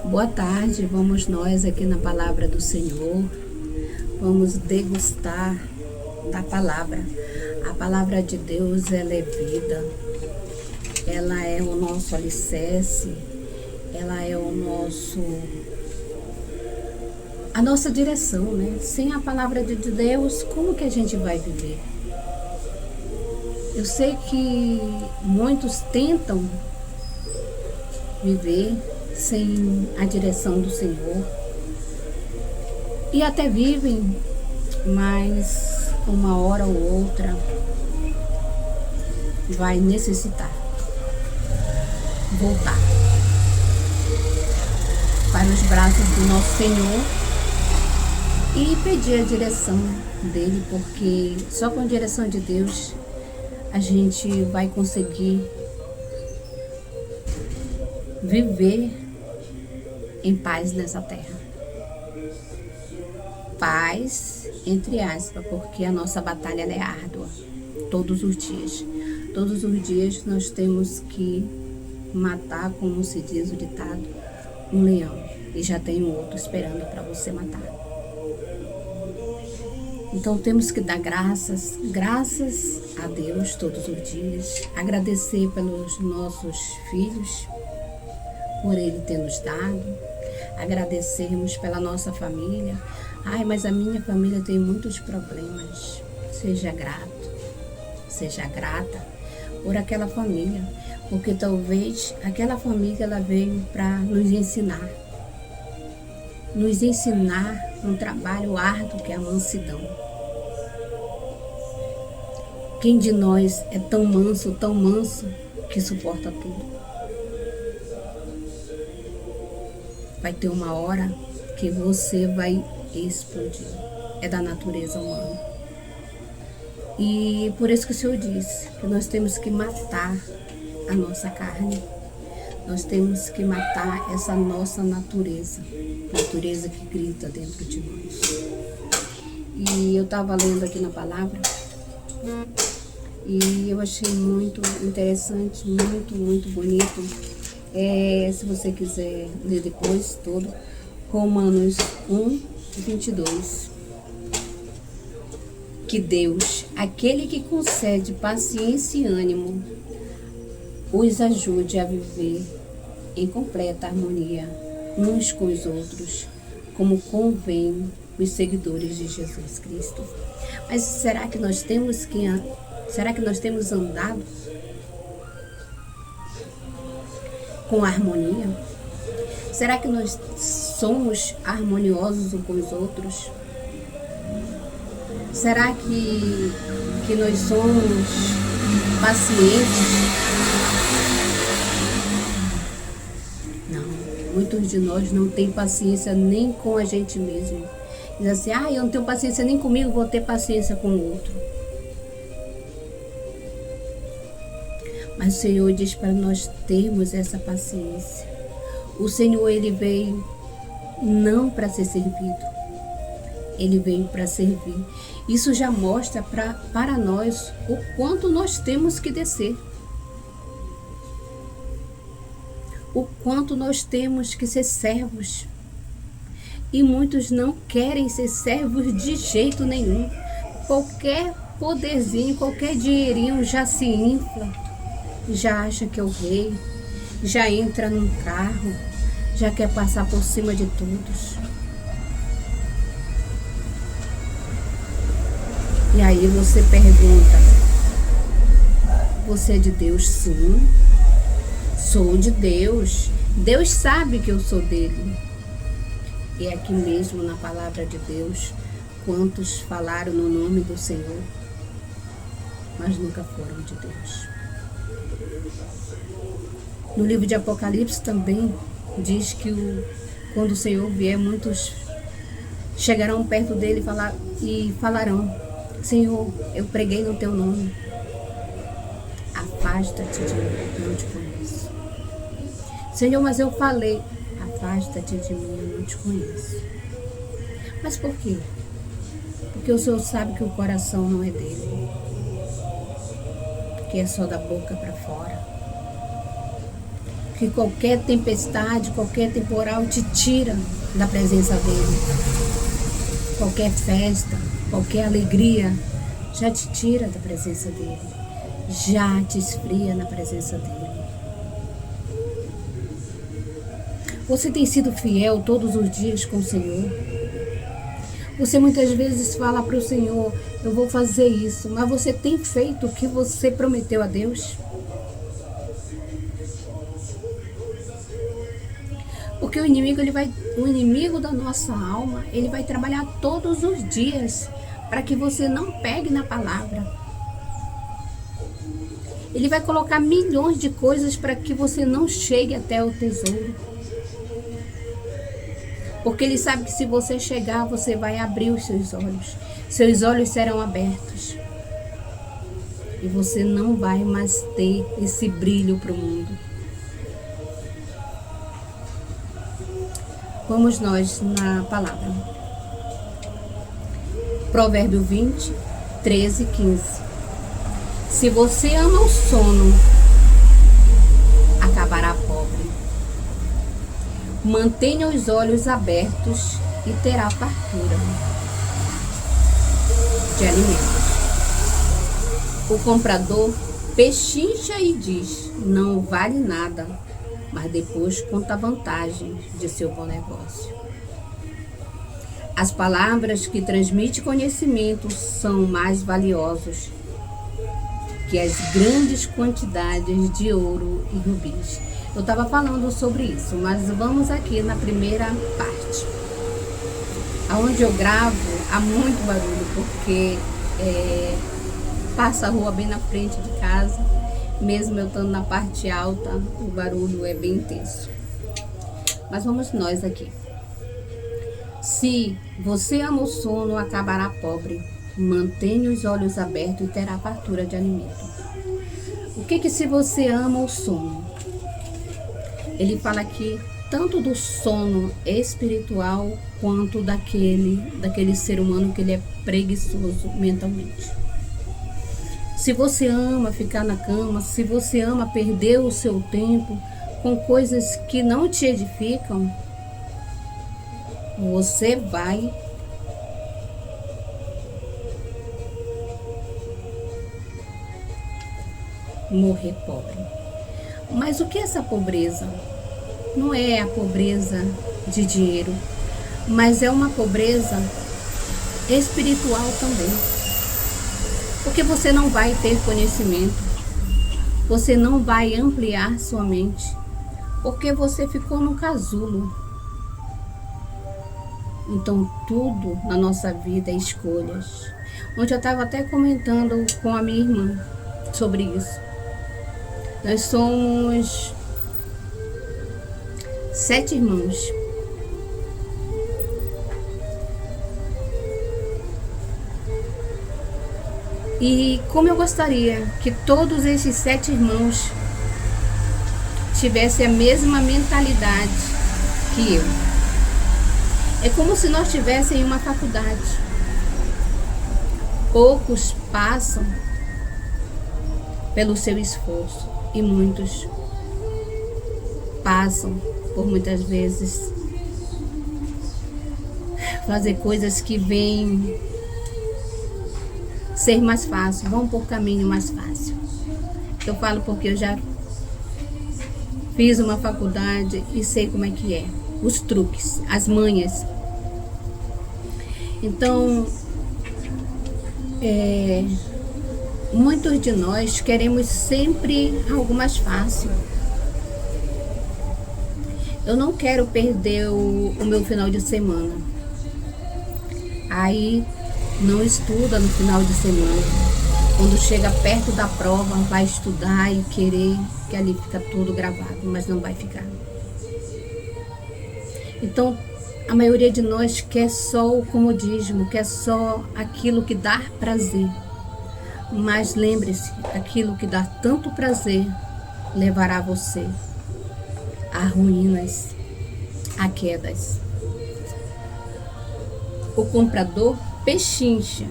Boa tarde, vamos nós aqui na palavra do Senhor, vamos degustar da palavra. A palavra de Deus, ela é vida, ela é o nosso alicerce, ela é a nossa direção, né? Sem a palavra de Deus, como que a gente vai viver? Eu sei que muitos tentam viver sem a direção do Senhor e até vivem, mas uma hora ou outra vai necessitar voltar para os braços do nosso Senhor e pedir a direção dele, porque só com a direção de Deus a gente vai conseguir viver em paz nessa terra. Paz, entre aspas, porque a nossa batalha é árdua, todos os dias. Todos os dias nós temos que matar, como se diz o ditado, um leão. E já tem um outro esperando para você matar. Então temos que dar graças a Deus todos os dias. Agradecer pelos nossos filhos, por Ele ter nos dado. Agradecermos pela nossa família. Ai, mas a minha família tem muitos problemas. Seja grato, seja grata por aquela família, porque talvez aquela família ela veio para nos ensinar um trabalho árduo que é a mansidão. Quem de nós é tão manso que suporta tudo? Vai ter uma hora que você vai explodir. É da natureza humana. E por isso que o Senhor disse que nós temos que matar a nossa carne. Nós temos que matar essa nossa natureza que grita dentro de nós. E eu estava lendo aqui na palavra e eu achei muito interessante, muito bonito. Se você quiser ler depois todo, Romanos 1:22. Que Deus, aquele que concede paciência e ânimo, os ajude a viver em completa harmonia uns com os outros, como convém os seguidores de Jesus Cristo. Mas será que nós temos andado com harmonia? Será que nós somos harmoniosos uns com os outros? Será que nós somos pacientes? Não, muitos de nós não têm paciência nem com a gente mesmo. Diz assim, eu não tenho paciência nem comigo, vou ter paciência com o outro. Mas o Senhor diz para nós termos essa paciência. O Senhor, Ele veio não para ser servido. Ele veio para servir. Isso já mostra para nós o quanto nós temos que descer. O quanto nós temos que ser servos. E muitos não querem ser servos de jeito nenhum. Qualquer poderzinho, qualquer dinheirinho já se infla. Já acha que é o rei. Já entra num carro. Já quer passar por cima de todos. E aí você pergunta, você é de Deus? Sim, sou de Deus. Deus sabe que eu sou dele. E aqui mesmo na palavra de Deus, quantos falaram no nome do Senhor, mas nunca foram de Deus. No livro de Apocalipse também diz que quando o Senhor vier, muitos chegarão perto dele e falarão, Senhor, eu preguei no teu nome. Afasta-te de mim, eu não te conheço. Senhor, mas eu falei, afasta-te de mim, eu não te conheço. Mas por quê? Porque o Senhor sabe que o coração não é dele. Que é só da boca para fora. que qualquer tempestade, qualquer temporal te tira da presença dele. Qualquer festa, qualquer alegria já te tira da presença dele. Já te esfria na presença dele. Você tem sido fiel todos os dias com o Senhor? Você muitas vezes fala para o Senhor, eu vou fazer isso, mas você tem feito o que você prometeu a Deus? Porque o inimigo da nossa alma, ele vai trabalhar todos os dias para que você não pegue na palavra. Ele vai colocar milhões de coisas para que você não chegue até o tesouro. Porque ele sabe que se você chegar, você vai abrir os seus olhos. Seus olhos serão abertos. E você não vai mais ter esse brilho para o mundo. Vamos nós na palavra. Provérbio 20, 13 e 15. Se você ama o sono, acabará pobre. Mantenha os olhos abertos e terá fartura de alimentos. O comprador pechincha e diz, não vale nada, mas depois conta a vantagem de seu bom negócio. As palavras que transmitem conhecimento são mais valiosos que as grandes quantidades de ouro e rubis. Eu estava falando sobre isso, mas vamos aqui na primeira parte. Aonde eu gravo, há muito barulho, porque passa a rua bem na frente de casa. Mesmo eu estando na parte alta, o barulho é bem intenso. Mas vamos nós aqui. Se você ama o sono, acabará pobre. Mantenha os olhos abertos e terá fartura de alimento. O que se você ama o sono? Ele fala aqui tanto do sono espiritual quanto daquele ser humano que ele é preguiçoso mentalmente. Se você ama ficar na cama, se você ama perder o seu tempo com coisas que não te edificam, você vai morrer pobre. Mas o que é essa pobreza? Não é a pobreza de dinheiro, mas é uma pobreza espiritual também. Porque você não vai ter conhecimento, você não vai ampliar sua mente, porque você ficou no casulo. Então tudo na nossa vida é escolhas. Ontem eu estava até comentando com a minha irmã sobre isso. Nós somos 7 irmãos. E como eu gostaria que todos esses 7 irmãos tivessem a mesma mentalidade que eu. É como se nós estivéssemos em uma faculdade. Poucos passam pelo seu esforço. E muitos passam por muitas vezes fazer coisas que vêm ser mais fácil, vão por caminho mais fácil. Eu falo porque eu já fiz uma faculdade e sei como é que é, os truques, as manhas. Então, muitos de nós queremos sempre algo mais fácil. Eu não quero perder o meu final de semana. Aí não estuda no final de semana. Quando chega perto da prova, vai estudar e querer que ali fica tudo gravado, mas não vai ficar. Então, a maioria de nós quer só o comodismo, quer só aquilo que dá prazer. Mas lembre-se, aquilo que dá tanto prazer levará você a ruínas, a quedas. O comprador pechincha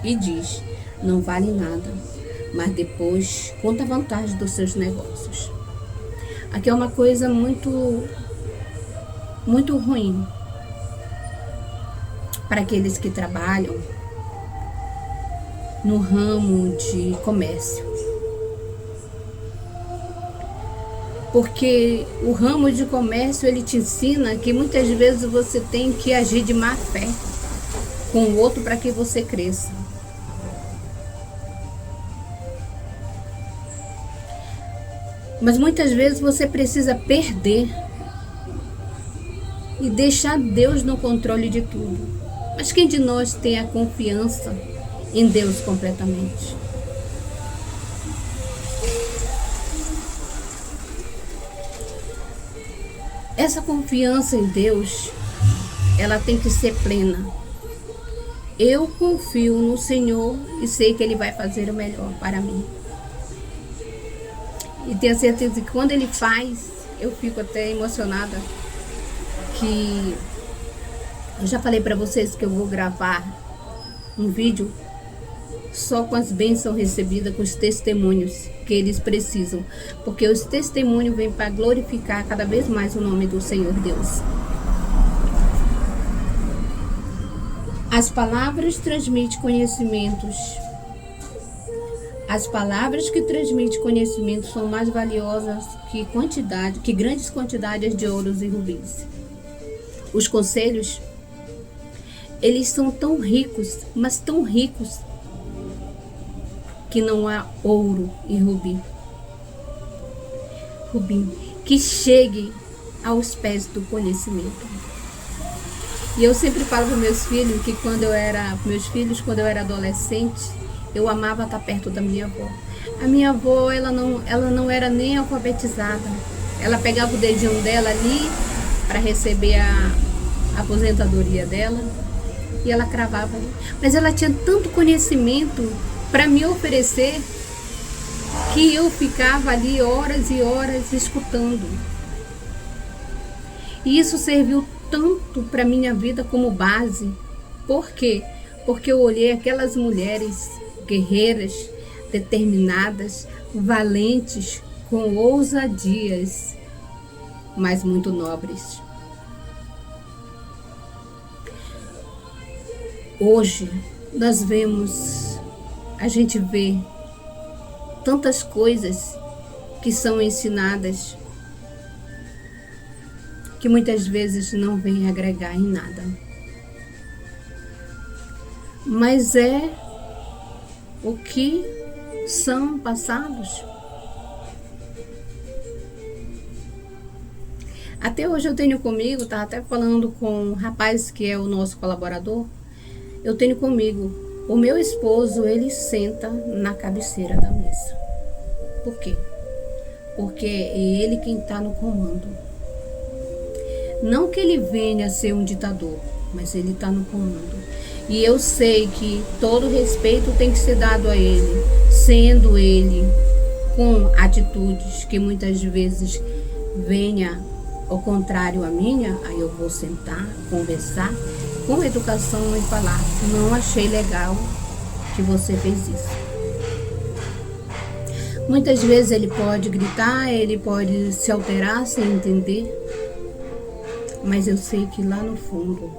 e diz, não vale nada, mas depois conta a vantagem dos seus negócios. Aqui é uma coisa muito, muito ruim para aqueles que trabalham no ramo de comércio. Porque o ramo de comércio, ele te ensina que muitas vezes você tem que agir de má fé com o outro para que você cresça. Mas muitas vezes você precisa perder e deixar Deus no controle de tudo. Mas quem de nós tem a confiança em Deus completamente? Essa confiança em Deus, ela tem que ser plena. Eu confio no Senhor e sei que Ele vai fazer o melhor para mim. E tenho certeza que quando Ele faz, eu fico até emocionada. Que eu já falei para vocês que eu vou gravar um vídeo só com as bênçãos recebidas, com os testemunhos que eles precisam. Porque os testemunhos vêm para glorificar cada vez mais o nome do Senhor Deus. As palavras transmitem conhecimentos. As palavras que transmitem conhecimento são mais valiosas que grandes quantidades de ouros e rubis. Os conselhos, eles são tão ricos, mas tão ricos, que não há ouro e rubim que chegue aos pés do conhecimento. E eu sempre falo para meus filhos que quando eu era adolescente, eu amava estar perto da minha avó. A minha avó, ela não era nem alfabetizada. Ela pegava o dedinho dela ali para receber a aposentadoria dela e ela cravava ali. Mas ela tinha tanto conhecimento para me oferecer que eu ficava ali horas e horas escutando. E isso serviu tanto para minha vida como base. Por quê? Porque eu olhei aquelas mulheres guerreiras, determinadas, valentes, com ousadias, mas muito nobres. Hoje a gente vê tantas coisas que são ensinadas que muitas vezes não vêm agregar em nada. Mas é o que são passados. Até hoje eu tenho comigo, estava até falando com um rapaz que é o nosso colaborador, eu tenho comigo, o meu esposo, ele senta na cabeceira da mesa. Por quê? Porque é ele quem está no comando. Não que ele venha a ser um ditador, mas ele está no comando. E eu sei que todo respeito tem que ser dado a ele, sendo ele com atitudes que muitas vezes venha ao contrário a minha, aí eu vou sentar, conversar com educação e falar: não achei legal que você fez isso. Muitas vezes ele pode gritar, ele pode se alterar sem entender, mas eu sei que lá no fundo,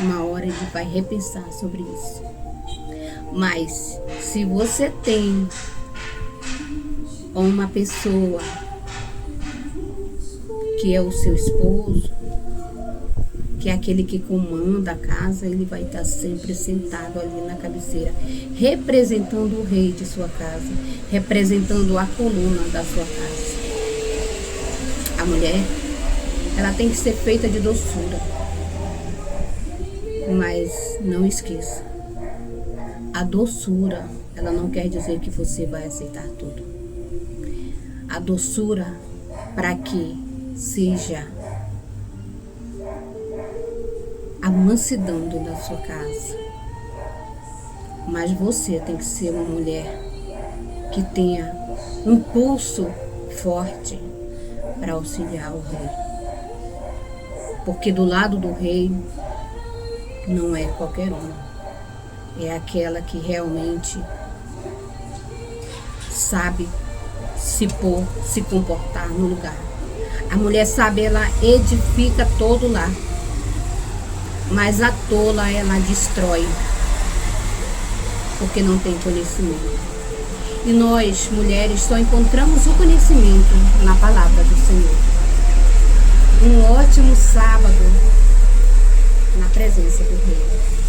uma hora ele vai repensar sobre isso. Mas se você tem uma pessoa que é o seu esposo, que é aquele que comanda a casa, ele vai estar sempre sentado ali na cabeceira, representando o rei de sua casa, representando a coluna da sua casa. A mulher, ela tem que ser feita de doçura. Mas não esqueça, a doçura, ela não quer dizer que você vai aceitar tudo. A doçura para que seja a mansidão da sua casa. Mas você tem que ser uma mulher que tenha um pulso forte para auxiliar o rei. Porque do lado do rei não é qualquer uma. É aquela que realmente sabe se pôr, se comportar no lugar. A mulher sábia, ela edifica todo o lar, mas a tola, ela destrói, porque não tem conhecimento. E nós, mulheres, só encontramos o conhecimento na palavra do Senhor. Um ótimo sábado na presença do Rei.